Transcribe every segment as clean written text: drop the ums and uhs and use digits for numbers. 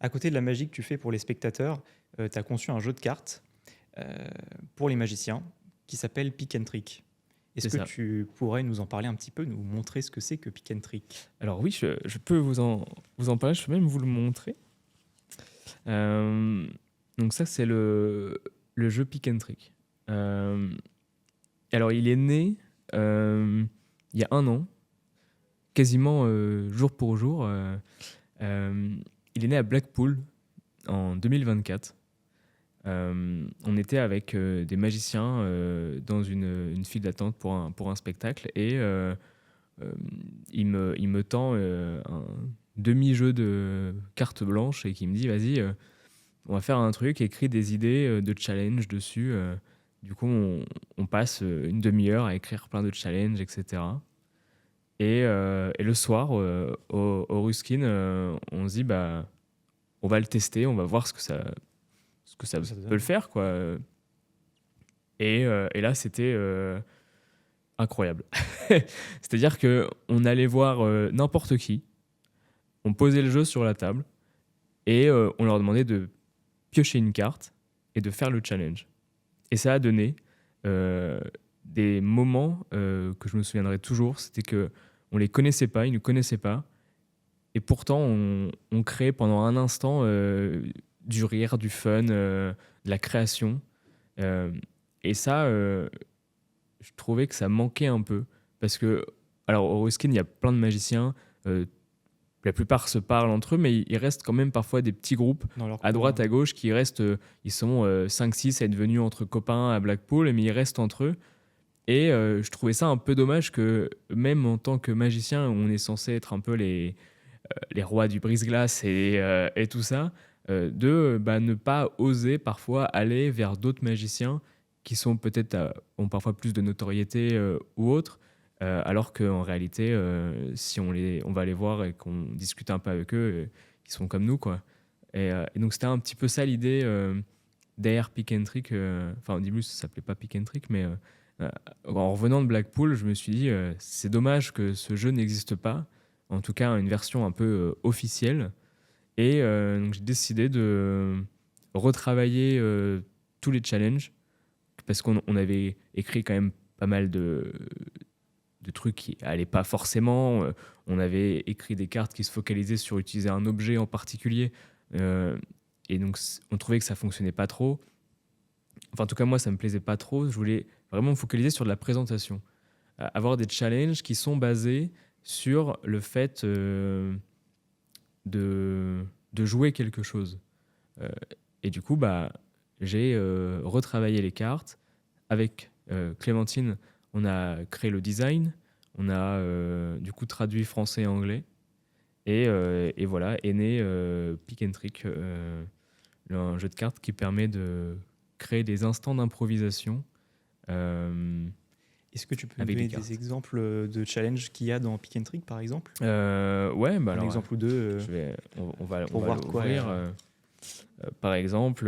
À côté de la magie que tu fais pour les spectateurs, tu as conçu un jeu de cartes euh, pour les magiciens qui s'appelle Pick and Trick. Est-ce C'est que ça. tu pourrais nous en parler un petit peu, nous montrer ce que c'est que Pick and Trick? Alors oui, je peux vous en parler, je peux même vous le montrer. Euh, donc ça, c'est le jeu Pick and Trick. Euh, alors il est né il y a un an, quasiment jour pour jour. Euh, il est né à Blackpool en 2024. On était avec des magiciens dans une file d'attente pour un spectacle et euh, il me tend un demi-jeu de carte blanche et qui me dit vas-y, on va faire un truc, écris des idées de challenge dessus. Du coup, on passe une demi-heure à écrire plein de challenges, etc. Et le soir, au Ruskin, on se dit bah, on va le tester, on va voir ce que ça Que ça te peut le donne. faire, quoi. Et là, c'était incroyable. C'est-à-dire que on allait voir n'importe qui, on posait le jeu sur la table et on leur demandait de piocher une carte et de faire le challenge. Et ça a donné euh, des moments que je me souviendrai toujours. C'était que on les connaissait pas, ils ne connaissaient pas, et pourtant on crée pendant un instant du rire, du fun, de la création. Euh, et ça, je trouvais que ça manquait un peu. Parce que, alors, au Ruskin, il y a plein de magiciens. euh, la plupart se parlent entre eux, mais il reste quand même parfois des petits groupes Dans leur à droite, coin. à gauche, qui restent. Ils sont 5-6 à être venus entre copains à Blackpool, mais ils restent entre eux. Et je trouvais ça un peu dommage que, même en tant que magicien, on est censé être un peu les rois du brise-glace et tout ça, de bah, ne pas oser parfois aller vers d'autres magiciens qui sont peut-être ont parfois plus de notoriété ou autres, alors qu'en réalité, si on va les voir et qu'on discute un peu avec eux, ils sont comme nous, quoi. Et donc c'était un petit peu ça l'idée derrière Pick and Trick. Enfin, au début, ça s'appelait pas Pick and Trick, mais euh, en revenant de Blackpool, je me suis dit, c'est dommage que ce jeu n'existe pas, en tout cas une version un peu officielle. Et donc j'ai décidé de retravailler tous les challenges, parce qu'on avait écrit quand même pas mal de trucs qui allaient pas forcément. On avait écrit des cartes qui se focalisaient sur utiliser un objet en particulier. Euh, et donc on trouvait que ça fonctionnait pas trop. Enfin, en tout cas, moi, ça me plaisait pas trop. Je voulais vraiment me focaliser sur de la présentation. Avoir des challenges qui sont basés sur le fait de jouer quelque chose. Euh, et du coup, bah, j'ai retravaillé les cartes. Avec Clémentine, on a créé le design. On a du coup traduit français et anglais. Et voilà, est né Pick and Trick, un jeu de cartes qui permet de créer des instants d'improvisation euh, Est-ce que tu peux nous avec des donner des cartes. exemples de challenges qu'il y a dans Pick and Trick, par exemple? Ouais, bah Un alors, exemple ou deux on pour va voir de quoi. l'ouvrir. Par exemple,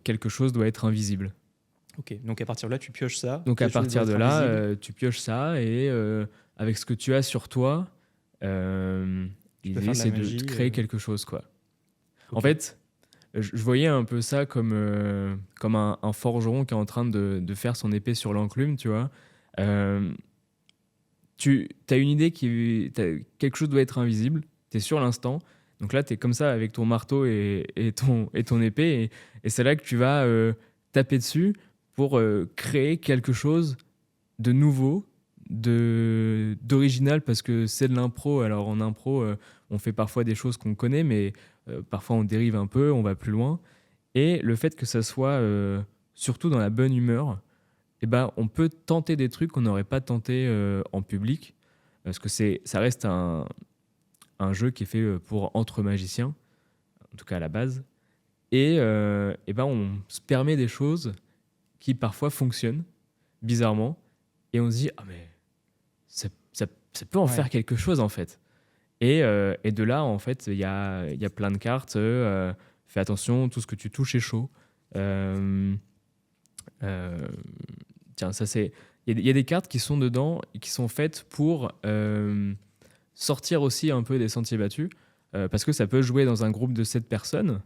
quelque chose doit être invisible. Ok, donc à partir de là, tu pioches ça, Donc à quelque chose doit partir de être là, invisible. tu pioches ça et avec ce que tu as sur toi, Tu peux l'idée faire de la c'est de magie. créer quelque chose, quoi. En Ok, fait, je voyais un peu ça comme un forgeron qui est en train de faire son épée sur l'enclume, tu vois. Euh, tu as une idée quelque chose doit être invisible, tu es sur l'instant. Donc là, tu es comme ça avec ton marteau et ton épée, et c'est là que tu vas taper dessus pour créer quelque chose de nouveau, d'original, parce que c'est de l'impro. Alors en impro, on fait parfois des choses qu'on connaît, mais parfois on dérive un peu, on va plus loin. Et le fait que ça soit surtout dans la bonne humeur, eh ben, on peut tenter des trucs qu'on n'aurait pas tenté en public, parce que ça reste un jeu qui est fait pour entre magiciens, en tout cas à la base. Et ben, on se permet des choses qui parfois fonctionnent bizarrement, et on se dit, ah mais ça peut en ouais. faire quelque chose en fait. Et de là, en fait, il y a plein de cartes. Fais attention, tout ce que tu touches est chaud. Euh, euh, Tiens, ça c'est. Il y a des cartes qui sont dedans et qui sont faites pour sortir aussi un peu des sentiers battus. parce que ça peut jouer dans un groupe de 7 personnes,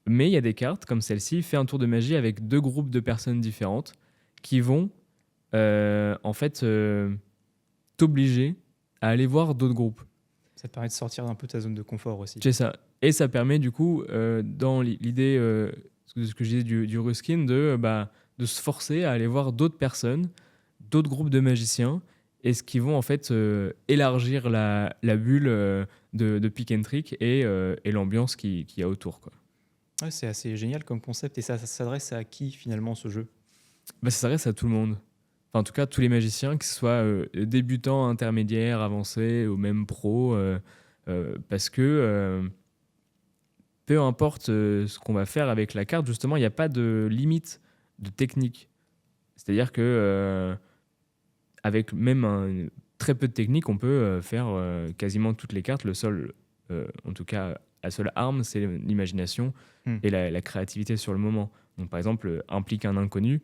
mais il y a des cartes comme celle-ci, fais un tour de magie avec 2 groupes de personnes différentes qui vont en fait t'obliger à aller voir d'autres groupes. Ça te permet de sortir un peu de ta zone de confort aussi. C'est ça. Et ça permet du coup, dans l'idée, ce que je disais du Ruskin, de se forcer à aller voir d'autres personnes, d'autres groupes de magiciens, et ce qui vont en fait élargir la bulle de Pick and Trick et l'ambiance qu'il y a autour, quoi. Ouais, c'est assez génial comme concept. Et ça s'adresse à qui finalement ce jeu? Ça s'adresse à tout le monde. Enfin, en tout cas, tous les magiciens, que ce soit débutants, intermédiaires, avancés ou même pros, parce que peu importe ce qu'on va faire avec la carte, justement, il n'y a pas de limite de technique. C'est-à-dire que avec même très peu de technique, on peut faire quasiment toutes les cartes. Le seul, en tout cas, la seule arme, c'est l'imagination et la créativité sur le moment. Donc, par exemple, implique un inconnu,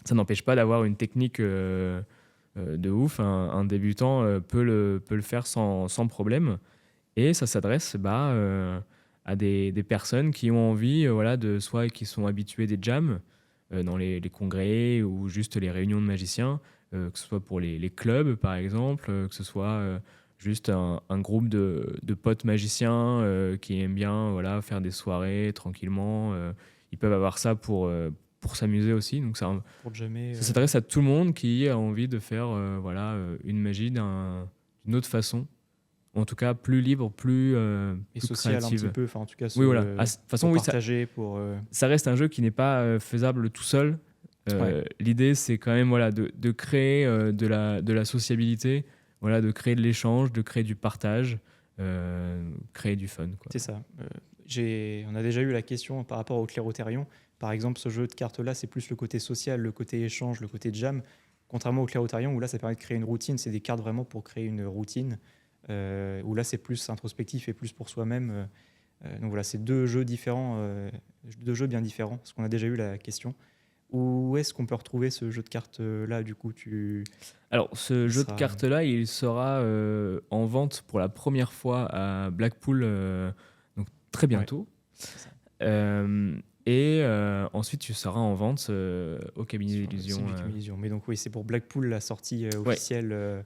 ça n'empêche pas d'avoir une technique de ouf. Un débutant peut le faire sans problème. Et ça s'adresse à des personnes qui ont envie, soit qui sont habitués des jams dans les congrès ou juste les réunions de magiciens, que ce soit pour les clubs par exemple, que ce soit juste un groupe de potes magiciens qui aiment bien faire des soirées tranquillement. Ils peuvent avoir ça pour s'amuser aussi. Donc Pour jamais. ça s'adresse à tout le monde qui a envie de faire une magie d'une autre façon. En tout cas, plus libre, plus social créative. un petit peu. Enfin, en tout cas, Oui, voilà. De toute façon, pour oui, partager, ça reste un jeu qui n'est pas faisable tout seul. Ouais. L'idée, c'est quand même de créer de la sociabilité, de créer de l'échange, de créer du partage, créer du fun, quoi. C'est ça. On a déjà eu la question par rapport au Clairothérion. Par exemple, ce jeu de cartes-là, c'est plus le côté social, le côté échange, le côté jam. Contrairement au Clairothérion, où là, ça permet de créer une routine. C'est des cartes vraiment pour créer une routine. Où là, c'est plus introspectif et plus pour soi-même. Donc voilà, c'est deux jeux différents, deux jeux bien différents, parce qu'on a déjà eu la question. Où est-ce qu'on peut retrouver ce jeu de cartes-là, du coup Alors, ce jeu de cartes-là, il sera en vente pour la première fois à Blackpool, donc très bientôt. Ouais. Et ensuite, il sera en vente au Cabinet d'Illusions. Mais donc oui, c'est pour Blackpool la sortie officielle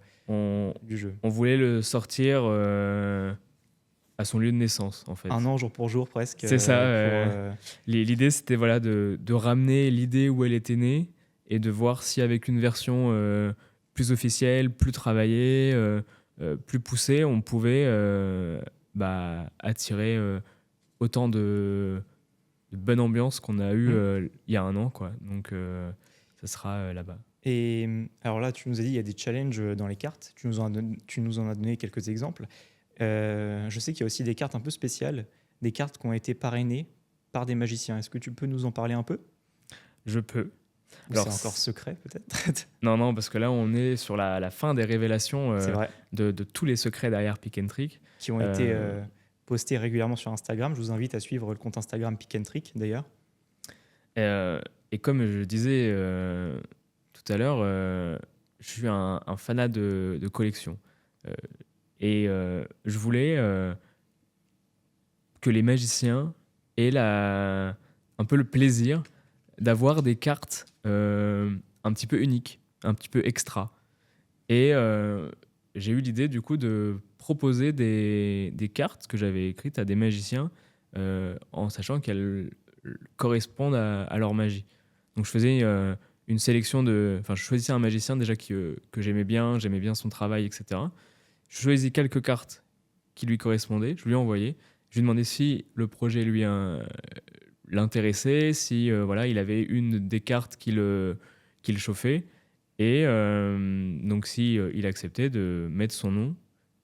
du jeu. On voulait le sortir à son lieu de naissance, en fait. Un an jour pour jour presque. C'est ça. L'idée, c'était de ramener l'idée où elle était née et de voir si avec une version plus officielle, plus travaillée, plus poussée, on pouvait attirer autant de bonne ambiance qu'on a eu il y a un an, quoi. Donc, ça sera là-bas. Et alors là, tu nous as dit il y a des challenges dans les cartes. Tu nous en as donné quelques exemples. Je sais qu'il y a aussi des cartes un peu spéciales, des cartes qui ont été parrainées par des magiciens. Est-ce que tu peux nous en parler un peu? Je peux. Alors, c'est encore secret, peut-être? Non, parce que là, on est sur la fin des révélations de tous les secrets derrière Pick and Trick. Qui ont été postés régulièrement sur Instagram. Je vous invite à suivre le compte Instagram Pick and Trick, d'ailleurs. Et comme je disais tout à l'heure, je suis un fanat de collection. Et je voulais que les magiciens aient un peu le plaisir d'avoir des cartes un petit peu uniques, un petit peu extra. Et j'ai eu l'idée du coup de proposer des cartes que j'avais écrites à des magiciens en sachant qu'elles correspondent à leur magie. Donc je faisais une sélection je choisissais un magicien déjà que j'aimais bien son travail, etc. Je choisis quelques cartes qui lui correspondaient, je lui ai envoyé. Je lui ai demandé si le projet lui l'intéressait, si il avait une des cartes qui le chauffait. Et donc, si il acceptait de mettre son nom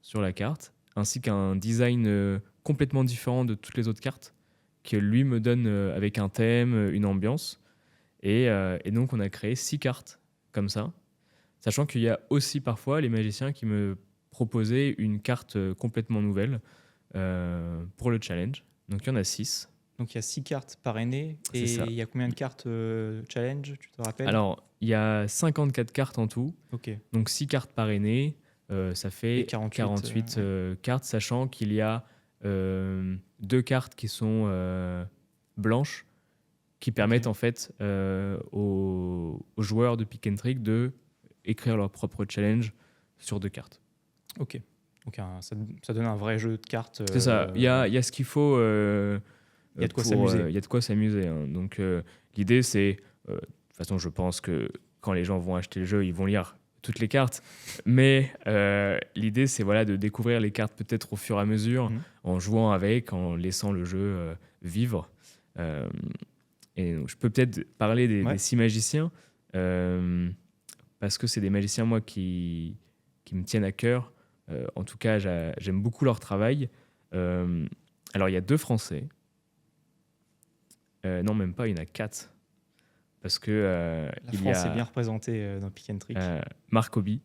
sur la carte, ainsi qu'un design complètement différent de toutes les autres cartes, que lui me donne avec un thème, une ambiance. Et donc, on a créé 6 cartes comme ça, sachant qu'il y a aussi parfois les magiciens qui me proposaient une carte complètement nouvelle pour le challenge. Donc, il y en a 6. Donc, il y a 6 cartes parrainées. Et il y a combien de cartes challenge, tu te rappelles? Alors, il y a 54 cartes en tout. Ok. Donc, 6 cartes parrainées. ça Et fait 48, 48 ouais. cartes, sachant qu'il y a 2 cartes qui sont blanches, qui permettent Ok. en fait aux joueurs de Pick and Trick de écrire leur propre challenge sur 2 cartes. Ok. Donc ça donne un vrai jeu de cartes. C'est ça. Il y a ce qu'il faut Il y a de quoi pour. s'amuser. Il y a de quoi s'amuser, hein. Donc, l'idée, c'est. De toute façon, je pense que quand les gens vont acheter le jeu, ils vont lire toutes les cartes. Mais l'idée, c'est voilà, de découvrir les cartes peut-être au fur et à mesure, Mhm. en jouant avec, en laissant le jeu vivre. Euh, et donc, je peux peut-être parler des Ouais. 6 magiciens, euh, parce que c'est des magiciens, moi, qui me tiennent à cœur. En tout cas, j'aime beaucoup leur travail. Euh, alors, il y a 2 Français. Non, même pas, il y en a 4. Parce que La il y France est a bien représentée dans Pick and Trick. Marc Hobby.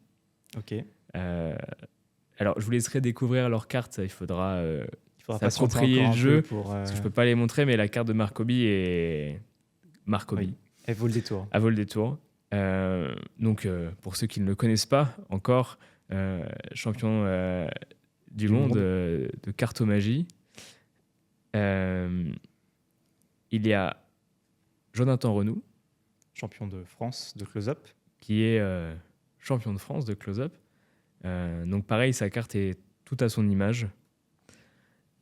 Ok. Il Euh, alors, je vous laisserai découvrir leurs cartes. Il faudra faudra patienter s'approprier encore le un peu jeu. pour. Parce que je peux pas les montrer, mais la carte de Marc Hobby est Marc Oui. Hobby. Elle vaut le détour. À vol des tours. Donc, pour ceux qui ne le connaissent pas encore, champion du Du monde monde. de cartomagie. Euh, il y a Jonathan Renou, Champion de France de close-up. qui est champion de France de close-up. Donc pareil, sa carte est tout à son image.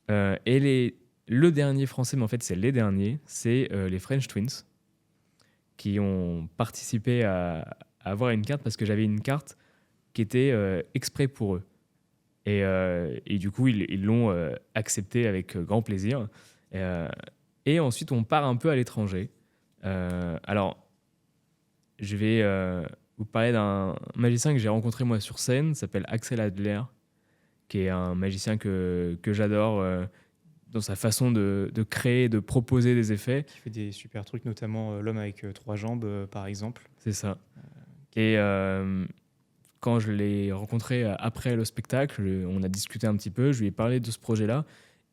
Le dernier français, mais en fait c'est les derniers, c'est les French Twins, qui ont participé à avoir une carte parce que j'avais une carte qui était exprès pour eux. Et du coup, ils l'ont accepté avec grand plaisir. Euh, et ensuite, on part un peu à l'étranger. Alors, je vais vous parler d'un magicien que j'ai rencontré moi sur scène, s'appelle Axel Adler, qui est un magicien que j'adore dans sa façon de créer, de proposer des effets. Qui fait des super trucs, notamment l'homme avec 3 jambes, par exemple. C'est ça. Et quand je l'ai rencontré après le spectacle, on a discuté un petit peu, je lui ai parlé de ce projet-là,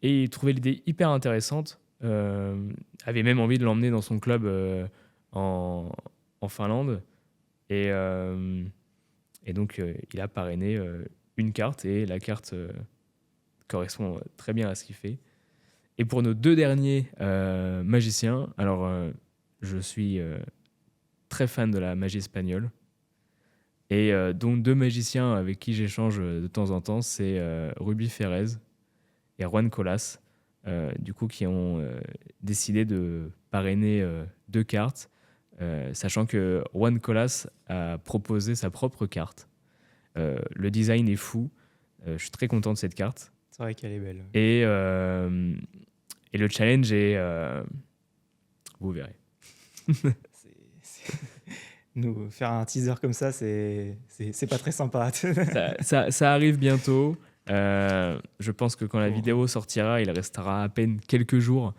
et il trouvait l'idée hyper intéressante, avait même envie de l'emmener dans son club en, en Finlande. Et, donc, il a parrainé une carte, et la carte correspond très bien à ce qu'il fait. Et pour nos 2 derniers magiciens, alors je suis très fan de la magie espagnole. Et donc 2 magiciens avec qui j'échange de temps en temps, c'est Ruby Ferrez et Juan Colas, du coup, qui ont décidé de parrainer 2 cartes, sachant que Juan Colas a proposé sa propre carte. Le design est fou, je suis très content de cette carte. C'est vrai qu'elle est belle. Et le challenge est... vous verrez. C'est- c'est- Nous faire un teaser comme ça, c'est pas très sympa. Ça arrive bientôt. Je pense que quand la Pour- vidéo sortira, il restera à peine quelques jours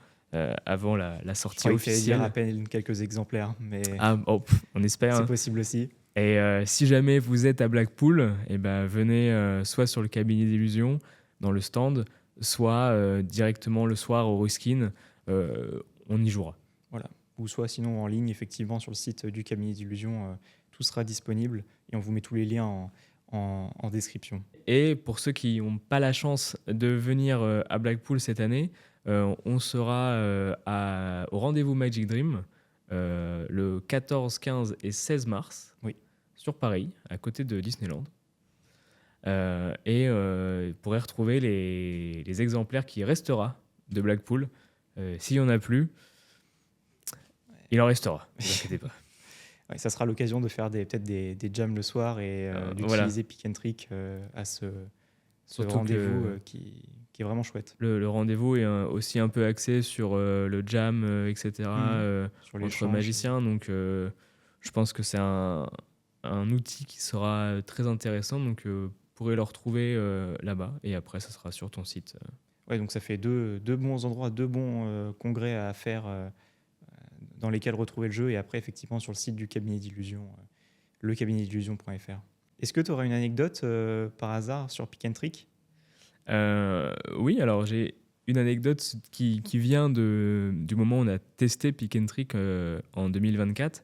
avant la Je sortie croyais que tu allais dire à officielle. peine quelques exemplaires, mais Ah, oh, on espère, c'est hein. possible aussi. Et si jamais vous êtes à Blackpool, eh ben, venez soit sur le cabinet d'illusion, dans le stand, soit directement le soir au Ruskin. On y jouera. Voilà. Ou soit sinon en ligne, effectivement, sur le site du cabinet d'illusion, tout sera disponible et on vous met tous les liens en description. Et pour ceux qui n'ont pas la chance de venir à Blackpool cette année, on sera au rendez-vous Magic Dream le 14, 15 et 16 mars Oui. sur Paris, à côté de Disneyland. Et vous pourrez retrouver les exemplaires qui restera de Blackpool. S'il n'y en a plus, il en restera, ne vous inquiétez pas. Ouais, ça sera l'occasion de faire peut-être des jams le soir et Voilà. d'utiliser Pick and Trick à ce Surtout rendez-vous que qui est vraiment chouette. le rendez-vous est aussi un peu axé sur le jam, etc., Sur entre l'échange. magiciens. Donc, je pense que c'est un outil qui sera très intéressant. Donc, vous pourrez le retrouver là-bas. Et après, ça sera sur ton site. Ouais, donc ça fait deux bons endroits, 2 bons congrès à faire dans lesquels retrouver le jeu. Et après, effectivement, sur le site du cabinet d'illusion, lecabinetdillusion.fr. Est-ce que tu auras une anecdote par hasard sur Pick and Trick? Oui, alors j'ai une anecdote qui vient du moment où on a testé Pick and Trick en 2024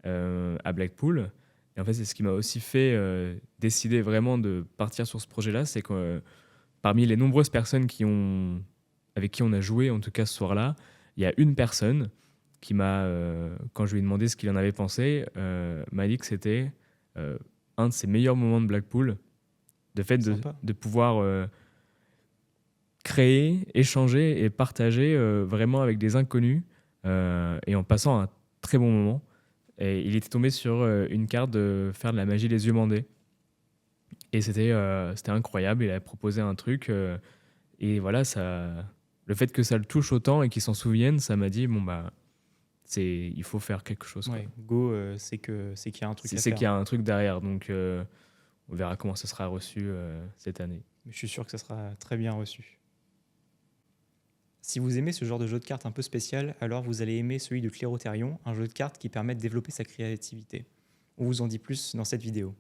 à Blackpool. Et en fait, c'est ce qui m'a aussi fait décider vraiment de partir sur ce projet-là. C'est que parmi les nombreuses personnes avec qui on a joué, en tout cas ce soir-là, il y a une personne qui quand je lui ai demandé ce qu'il en avait pensé, m'a dit que c'était euh, un de ses meilleurs moments de Blackpool, de fait Sympa. de pouvoir créer, échanger et partager vraiment avec des inconnus et en passant un très bon moment. Et il était tombé sur une carte de faire de la magie les yeux bandés. Et c'était incroyable. Il a proposé un truc. Et voilà, le fait que ça le touche autant et qu'il s'en souvienne, ça m'a dit, bon, bah, il faut faire quelque chose, quoi. Ouais, Go, c'est qu'il y a un truc à C'est faire. qu'il y a un truc derrière. Donc, on verra comment ça sera reçu cette année. Mais je suis sûr que ça sera très bien reçu. Si vous aimez ce genre de jeu de cartes un peu spécial, alors vous allez aimer celui de Clérotherion, un jeu de cartes qui permet de développer sa créativité. On vous en dit plus dans cette vidéo.